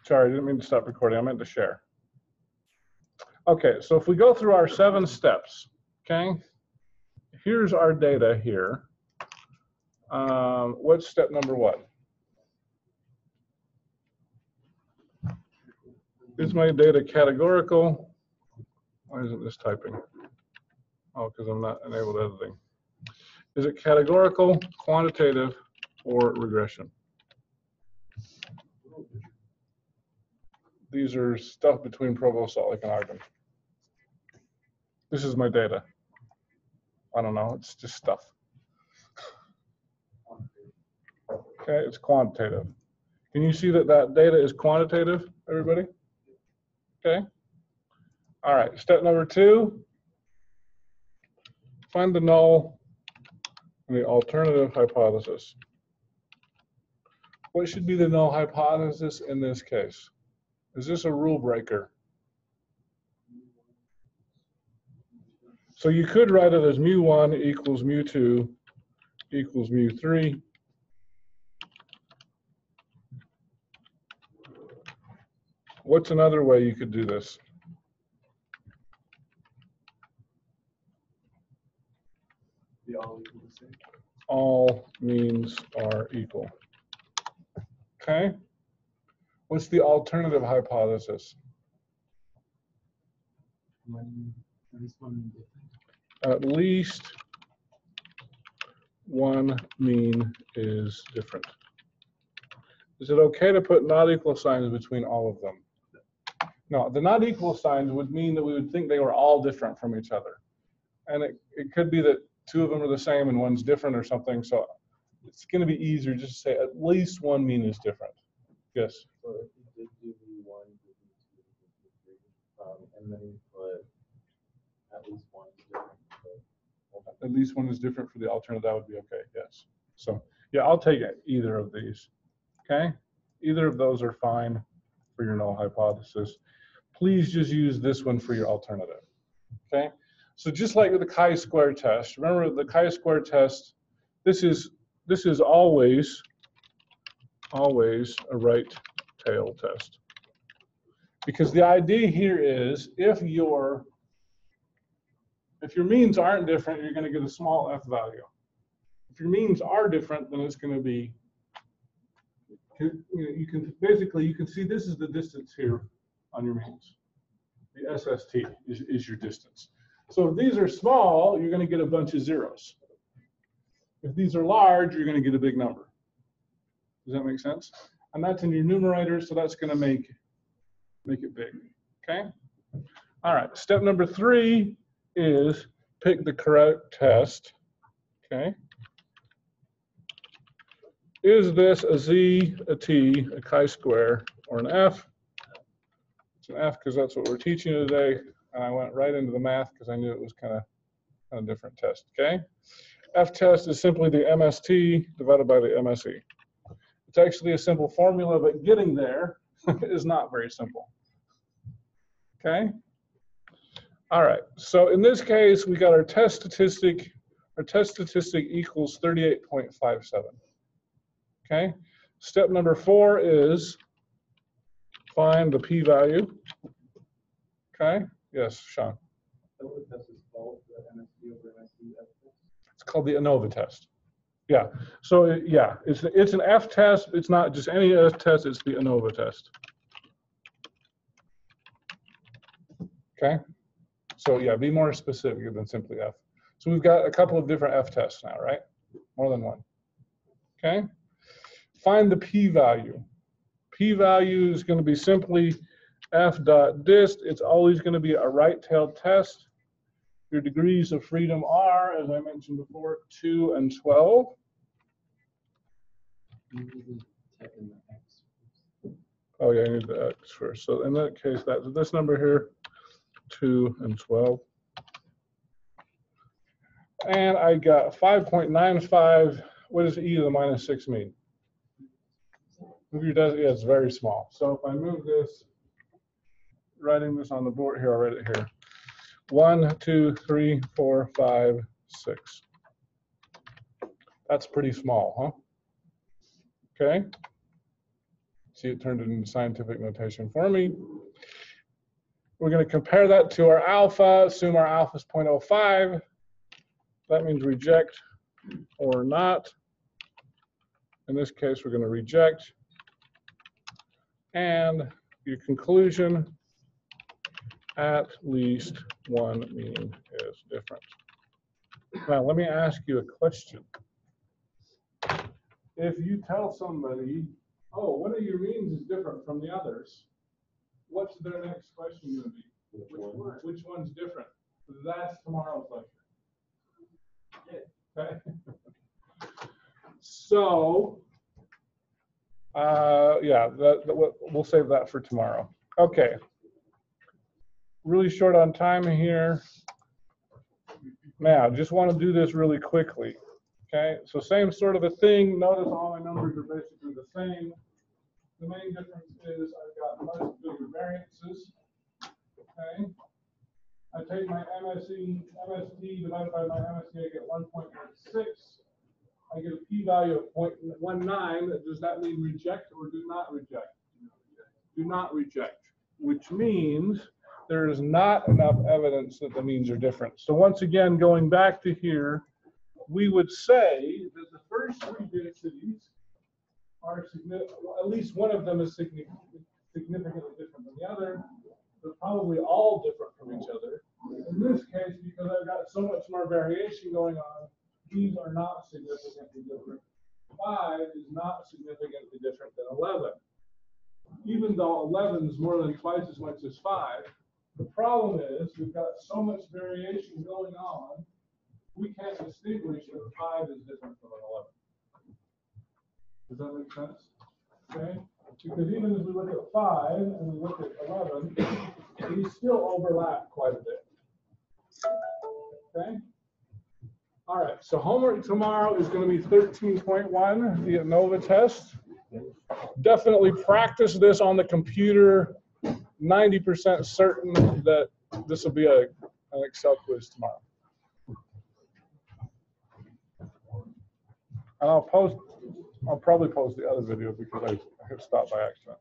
Sorry, I didn't mean to stop recording. I meant to share. Okay, so if we go through our 7 steps, okay, here's our data here. What's step number 1? Is my data categorical? Why isn't this typing? Oh, because I'm not enabled editing. Is it categorical, quantitative, or regression? These are stuff between Provo, Salt Lake, and Ogden. This is my data. I don't know, it's just stuff. Okay, it's quantitative. Can you see that that data is quantitative, everybody? Okay. All right, step number 2, find the null and the alternative hypothesis. What should be the null hypothesis in this case? Is this a rule breaker? So you could write it as mu1 equals mu2 equals mu3. What's another way you could do this? All means are equal. Okay. What's the alternative hypothesis? At least one mean is different. Is it okay to put not equal signs between all of them? No, the not equal signs would mean that we would think they were all different from each other. And it could be that 2 of them are the same and one's different or something. So it's going to be easier just to say at least one mean is different. Yes? So if you did do V1, V2, V3, and then you put at least one is different. At least one is different for the alternative, that would be okay, yes. So yeah, I'll take either of these, okay? Either of those are fine for your null hypothesis. Please just use this one for your alternative, okay? So just like with the chi-square test, remember the chi-square test, this is always a right tail test. Because the idea here is if your means aren't different, you're going to get a small f value. If your means are different, then it's going to be, you can see this is the distance here on your means. The SST is your distance. So if these are small, you're going to get a bunch of zeros. If these are large, you're going to get a big number. Does that make sense? And that's in your numerator, so that's going to make it big. Okay? All right, step number 3 is pick the correct test. Okay? Is this a z, a t, a chi-square, or an f? It's an f because that's what we're teaching today, and I went right into the math because I knew it was kind of a different test. Okay? F test is simply the MST divided by the MSE. It's actually a simple formula, but getting there is not very simple. Okay? All right, so in this case, we got our test statistic. Our test statistic equals 38.57. Okay? Step number 4 is find the p-value. Okay? Yes, Sean. It's called the ANOVA test. Yeah. So yeah, it's an F test. It's not just any F test. It's the ANOVA test. Okay. So yeah, be more specific than simply F. So we've got a couple of different F tests now, right? More than one. Okay. Find the p-value. P-value is going to be simply f dot dist. It's always going to be a right-tailed test. Your degrees of freedom are, as I mentioned before, 2 and 12. Oh yeah, I need the x first. So in that case, that's this number here, 2 and 12. And I got 5.95. What does e to the minus 6 mean? Move your desk. Yeah, it's very small. So if I move this, writing this on the board here, I'll write it here. 1, 2, 3, 4, 5, 6. That's pretty small, huh? Okay. See, it turned it into scientific notation for me. We're going to compare that to our alpha. Assume our alpha is 0.05. That means reject or not. In this case, we're going to reject. And your conclusion, at least one mean is different. Now, let me ask you a question. If you tell somebody, oh, one of your means is different from the others, what's their next question going to be? Which one's different? That's tomorrow's lecture. Okay. So, yeah, we'll save that for tomorrow. Okay. Really short on time here. Now, just want to do this really quickly. Okay, so same sort of a thing. Notice all my numbers are basically the same. The main difference is I've got much bigger variances. Okay, I take my MST divided by my MST, I get 1.16. I get a p-value of 0.19. Does that mean reject or do not reject? Do not reject, which means there is not enough evidence that the means are different. So once again, going back to here, we would say that the first three densities are significant, well, at least one of them is significantly different than the other. They're probably all different from each other. In this case, because I've got so much more variation going on, these are not significantly different. 5 is not significantly different than 11. Even though 11 is more than twice as much as 5, the problem is we've got so much variation going on, we can't distinguish that 5 is different from an 11. Does that make sense? Okay? Because even as we look at 5 and we look at 11, these still overlap quite a bit. Okay? All right, so homework tomorrow is going to be 13.1, the ANOVA test. Definitely practice this on the computer. 90% certain that this will be an Excel quiz tomorrow. And I'll probably post the other video because I hit stop by accident.